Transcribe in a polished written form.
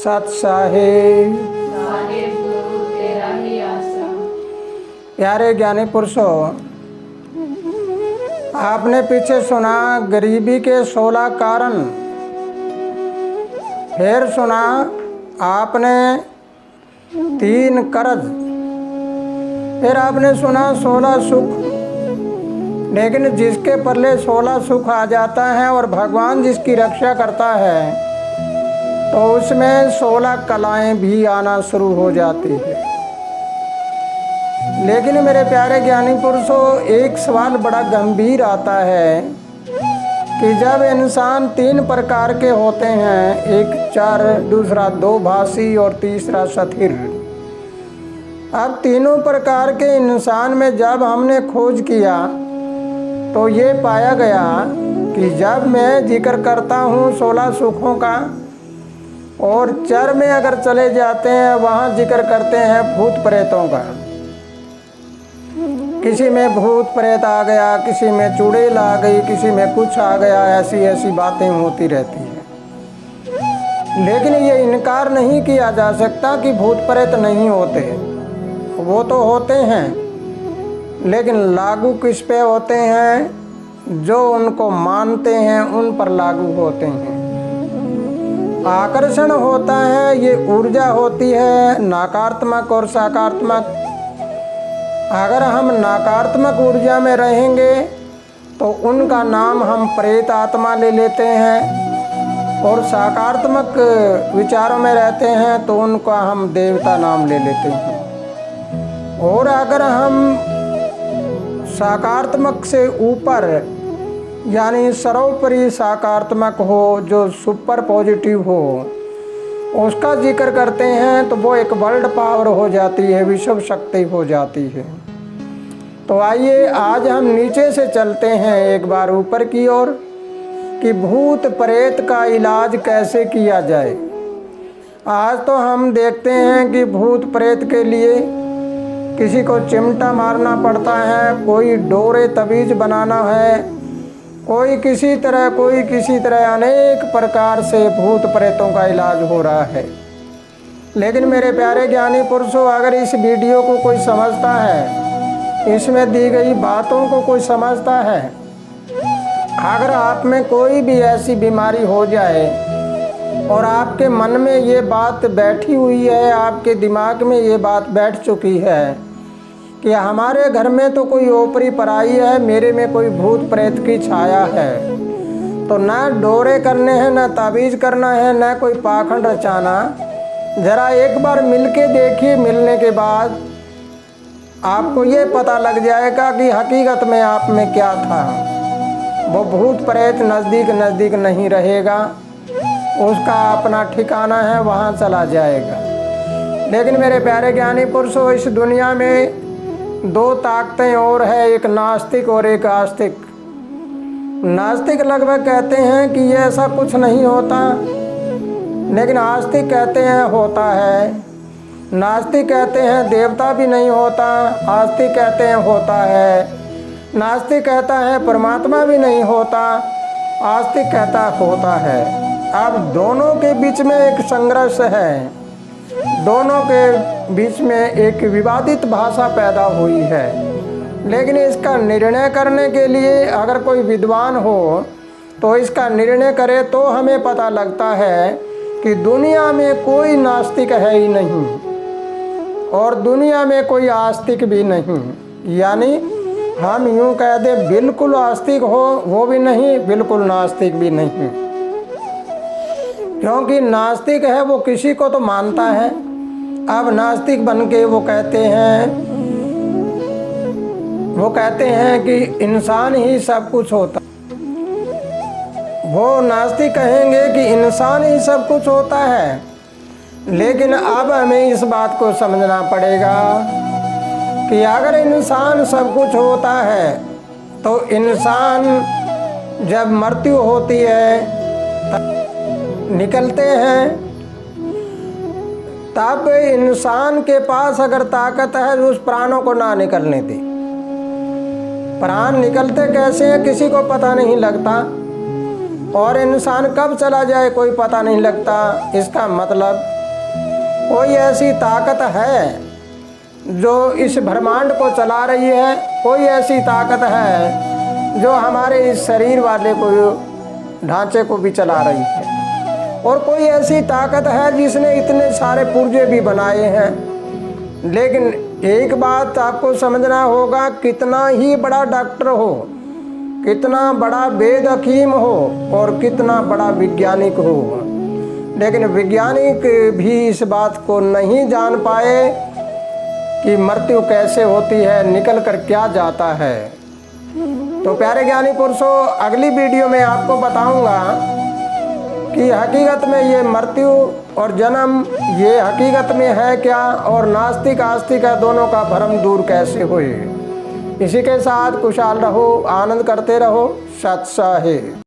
सत साहिब गुरु तेरा ही आसा। प्यारे ज्ञानी पुरुषों, आपने पीछे सुना गरीबी के 16 कारण, फिर सुना आपने 3 कर्ज, फिर आपने सुना 16 सुख। लेकिन जिसके पल्ले 16 सुख आ जाता है और भगवान जिसकी रक्षा करता है तो उसमें 16 कलाएं भी आना शुरू हो जाती है। लेकिन मेरे प्यारे ज्ञानी पुरुषों, एक सवाल बड़ा गंभीर आता है कि जब इंसान 3 प्रकार के होते हैं, एक चर, दूसरा 2 भाषी और तीसरा स्थिर। अब तीनों प्रकार के इंसान में जब हमने खोज किया तो ये पाया गया कि जब मैं जिक्र करता हूँ 16 सुखों का और चर में अगर चले जाते हैं वहाँ जिक्र करते हैं भूत प्रेतों का। किसी में भूत प्रेत आ गया, किसी में चुड़ैल आ गई, किसी में कुछ आ गया, ऐसी ऐसी बातें होती रहती हैं। लेकिन ये इनकार नहीं किया जा सकता कि भूत प्रेत नहीं होते, वो तो होते हैं, लेकिन लागू किस पे होते हैं? जो उनको मानते हैं उन पर लागू होते हैं। आकर्षण होता है, ये ऊर्जा होती है नकारात्मक और सकारात्मक। अगर हम नकारात्मक ऊर्जा में रहेंगे तो उनका नाम हम प्रेत आत्मा ले लेते हैं, और सकारात्मक विचारों में रहते हैं तो उनका हम देवता नाम ले लेते हैं। और अगर हम सकारात्मक से ऊपर यानी सर्वोपरि सकारात्मक हो, जो सुपर पॉजिटिव हो, उसका जिक्र करते हैं तो वो एक वर्ल्ड पावर हो जाती है, विश्व शक्ति हो जाती है। तो आइए आज हम नीचे से चलते हैं एक बार ऊपर की ओर कि भूत प्रेत का इलाज कैसे किया जाए। आज तो हम देखते हैं कि भूत प्रेत के लिए किसी को चिमटा मारना पड़ता है, कोई डोरे तवीज बनाना है, कोई किसी तरह अनेक प्रकार से भूत प्रेतों का इलाज हो रहा है। लेकिन मेरे प्यारे ज्ञानी पुरुषों, अगर इस वीडियो को कोई समझता है, इसमें दी गई बातों को कोई समझता है, अगर आप में कोई भी ऐसी बीमारी हो जाए और आपके मन में ये बात बैठी हुई है, आपके दिमाग में ये बात बैठ चुकी है कि हमारे घर में तो कोई ओपरी पराई है, मेरे में कोई भूत प्रेत की छाया है, तो ना डोरे करने हैं, ना ताबीज़ करना है, ना कोई पाखंड रचाना। ज़रा एक बार मिलके देखिए, मिलने के बाद आपको ये पता लग जाएगा कि हकीकत में आप में क्या था। वो भूत प्रेत नज़दीक नहीं रहेगा, उसका अपना ठिकाना है, वहाँ चला जाएगा। लेकिन मेरे प्यारे ज्ञानी पुरुषों, इस दुनिया में 2 ताकतें और है, एक नास्तिक और एक आस्तिक। नास्तिक लगभग कहते हैं कि ये ऐसा कुछ नहीं होता, लेकिन आस्तिक कहते हैं होता है। नास्तिक कहते हैं देवता भी नहीं होता, आस्तिक कहते हैं होता है। नास्तिक कहता है परमात्मा भी नहीं होता, आस्तिक कहता होता है। अब दोनों के बीच में एक संघर्ष है, दोनों के बीच में एक विवादित भाषा पैदा हुई है। लेकिन इसका निर्णय करने के लिए अगर कोई विद्वान हो तो इसका निर्णय करे तो हमें पता लगता है कि दुनिया में कोई नास्तिक है ही नहीं और दुनिया में कोई आस्तिक भी नहीं। यानी हम यूँ कह दें, बिल्कुल आस्तिक हो वो भी नहीं, बिल्कुल नास्तिक भी नहीं। क्योंकि नास्तिक है वो किसी को तो मानता है। अब नास्तिक बन के वो कहते हैं कि इंसान ही सब कुछ होता। वो नास्तिक कहेंगे कि इंसान ही सब कुछ होता है। लेकिन अब हमें इस बात को समझना पड़ेगा कि अगर इंसान सब कुछ होता है तो इंसान जब मृत्यु होती है निकलते हैं, तब इंसान के पास अगर ताकत है तो उस प्राणों को ना निकलने दे। प्राण निकलते कैसे हैं किसी को पता नहीं लगता, और इंसान कब चला जाए कोई पता नहीं लगता। इसका मतलब कोई ऐसी ताकत है जो इस ब्रह्मांड को चला रही है, कोई ऐसी ताकत है जो हमारे इस शरीर वाले को ढांचे को भी चला रही है, और कोई ऐसी ताकत है जिसने इतने सारे पुर्जे भी बनाए हैं। लेकिन एक बात आपको समझना होगा, कितना ही बड़ा डॉक्टर हो, कितना बड़ा वेद हकीम हो और कितना बड़ा वैज्ञानिक हो, लेकिन वैज्ञानिक भी इस बात को नहीं जान पाए कि मृत्यु कैसे होती है, निकल कर क्या जाता है। तो प्यारे ज्ञानी पुरुषों, अगली वीडियो में आपको बताऊंगा कि हकीकत में ये मृत्यु और जन्म ये हकीकत में है क्या, और नास्तिक आस्तिक दोनों का भ्रम दूर कैसे हुए। इसी के साथ खुशहाल रहो, आनंद करते रहो। सत्सह।